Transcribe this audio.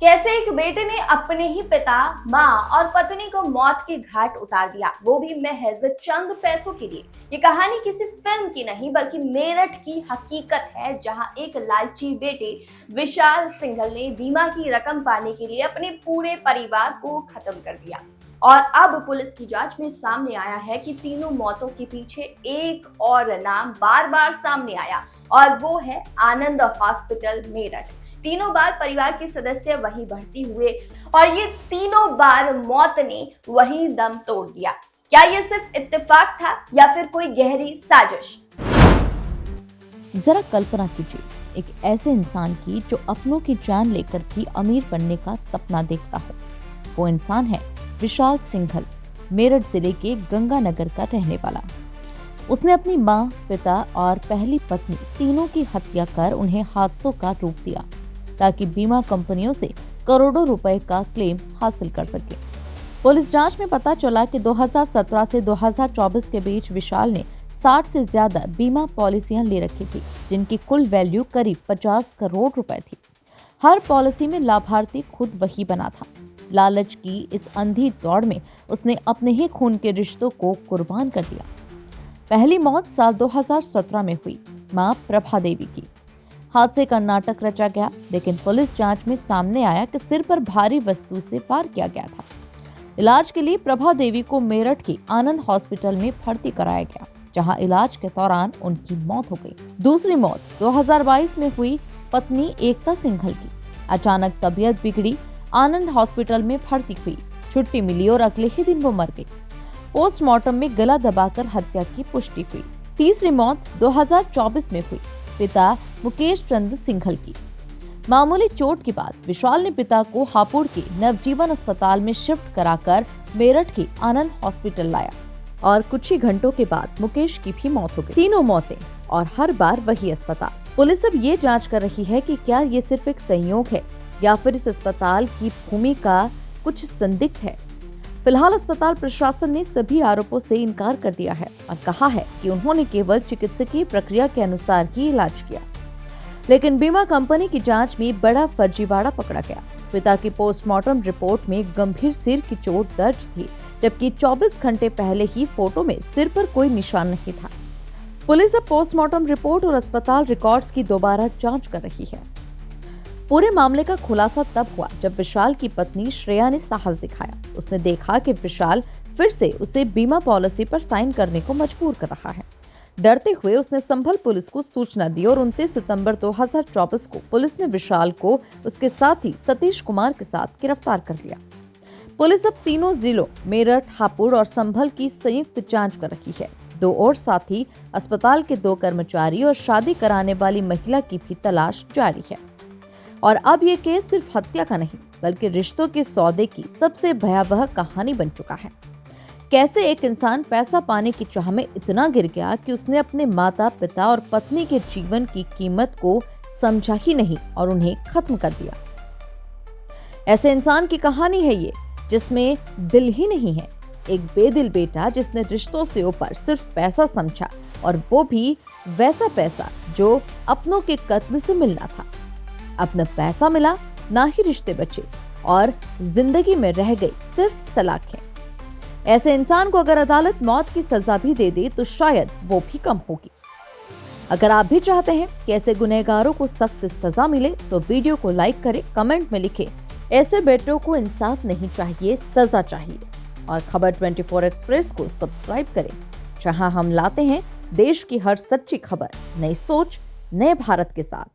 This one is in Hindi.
कैसे एक बेटे ने अपने ही पिता, माँ और पत्नी को मौत के घाट उतार दिया, वो भी महज चंद पैसों के लिए। ये कहानी किसी फिल्म की नहीं बल्कि मेरठ की हकीकत है, जहां एक लालची बेटे विशाल सिंघल ने बीमा की रकम पाने के लिए अपने पूरे परिवार को खत्म कर दिया। और अब पुलिस की जांच में सामने आया है कि तीनों मौतों के पीछे एक और नाम बार बार सामने आया, और वो है आनंद हॉस्पिटल मेरठ। तीनों बार परिवार के सदस्य वहीं भर्ती हुए और ये तीनों बार मौत ने वहीं दम तोड़ दिया। क्या ये सिर्फ इत्तेफाक था या फिर कोई गहरी साजिश? जरा कल्पना कीजिए एक ऐसे इंसान की जो अपनों की जान लेकर भी अमीर बनने का सपना देखता हो। वो इंसान है विशाल सिंघल, मेरठ जिले के गंगानगर का रहने वाला। उसने अपनी माँ, पिता और पहली पत्नी तीनों की हत्या कर उन्हें हादसों का रूप दिया ताकि बीमा कंपनियों से करोड़ों रुपए का क्लेम हासिल कर सके। पुलिस जांच में पता चला कि 2017 से 2024 के बीच विशाल ने 60 से ज्यादा बीमा पॉलिसियां ले रखी थी, जिनकी कुल वैल्यू करीब 50 करोड़ रुपए थी। हर पॉलिसी में लाभार्थी खुद वही बना था। लालच की इस अंधी दौड़ में उसने अपने ही खून के रिश्तों को कुर्बान कर दिया। पहली मौत साल 2017 में हुई, मां प्रभा देवी की। हादसे का नाटक रचा गया, लेकिन पुलिस जांच में सामने आया कि सिर पर भारी वस्तु से वार किया गया था। इलाज के लिए प्रभा देवी को मेरठ के आनंद हॉस्पिटल में भर्ती कराया गया, जहां इलाज के दौरान उनकी मौत हो गई। दूसरी मौत 2022 में हुई पत्नी एकता सिंघल की। अचानक तबीयत बिगड़ी, आनंद हॉस्पिटल में भर्ती हुई, छुट्टी मिली और अगले ही दिन वो मर गई। पोस्टमार्टम में गला दबाकर हत्या की पुष्टि हुई। तीसरी मौत 2024 में हुई, पिता मुकेश चंद सिंघल की। मामूली चोट के बाद विशाल ने पिता को हापुड़ के नवजीवन अस्पताल में शिफ्ट कराकर मेरठ के आनंद हॉस्पिटल लाया और कुछ ही घंटों के बाद मुकेश की भी मौत हो गई। तीनों मौतें और हर बार वही अस्पताल। पुलिस अब ये जांच कर रही है कि क्या ये सिर्फ एक संयोग है या फिर इस अस्पताल की भूमिका कुछ संदिग्ध है। फिलहाल अस्पताल प्रशासन ने सभी आरोपों से इनकार कर दिया है और कहा है कि उन्होंने केवल चिकित्सकीय प्रक्रिया के अनुसार ही इलाज किया। लेकिन बीमा कंपनी की जांच में बड़ा फर्जीवाड़ा पकड़ा गया। पिता की पोस्टमार्टम रिपोर्ट में गंभीर सिर की चोट दर्ज थी, जबकि 24 घंटे पहले ही फोटो में सिर पर कोई निशान नहीं था। पुलिस अब पोस्टमार्टम रिपोर्ट और अस्पताल रिकॉर्ड्स की दोबारा जाँच कर रही है। पूरे मामले का खुलासा तब हुआ जब विशाल की पत्नी श्रेया ने साहस दिखाया। उसने देखा कि विशाल फिर से उसे बीमा पॉलिसी पर साइन करने को मजबूर कर रहा है। डरते हुए उसने संभल पुलिस को सूचना दी और 29 सितंबर 2024 को पुलिस ने विशाल को उसके साथी सतीश कुमार के साथ गिरफ्तार कर लिया। पुलिस अब तीनों जिलों मेरठ, हापुड़ और संभल की संयुक्त जांच कर रही है। 2 और साथी, अस्पताल के 2 कर्मचारी और शादी कराने वाली महिला की भी तलाश जारी है। और अब ये केस सिर्फ हत्या का नहीं बल्कि रिश्तों के सौदे की सबसे भयावह कहानी बन चुका है। कैसे एक इंसान पैसा पाने की चाह में इतना गिर गया कि उसने अपने माता, पिता और पत्नी के जीवन की कीमत को समझा ही नहीं और उन्हें खत्म कर दिया। ऐसे इंसान की कहानी है ये, जिसमें दिल ही नहीं है। एक बेदिल बेटा जिसने रिश्तों से ऊपर सिर्फ पैसा समझा, और वो भी वैसा पैसा जो अपनों के कत्ल से मिलना था। अब न पैसा मिला, ना ही रिश्ते बचे और जिंदगी में रह गई सिर्फ सलाखें। ऐसे इंसान को अगर अदालत मौत की सजा भी दे दे तो शायद वो भी कम होगी। अगर आप भी चाहते हैं कि ऐसे गुनहगारों को सख्त सजा मिले तो वीडियो को लाइक करें, कमेंट में लिखें ऐसे बेटों को इंसाफ नहीं चाहिए, सजा चाहिए। और खबर 24 एक्सप्रेस को सब्सक्राइब करें, जहां हम लाते हैं देश की हर सच्ची खबर, नई सोच, नए भारत के साथ।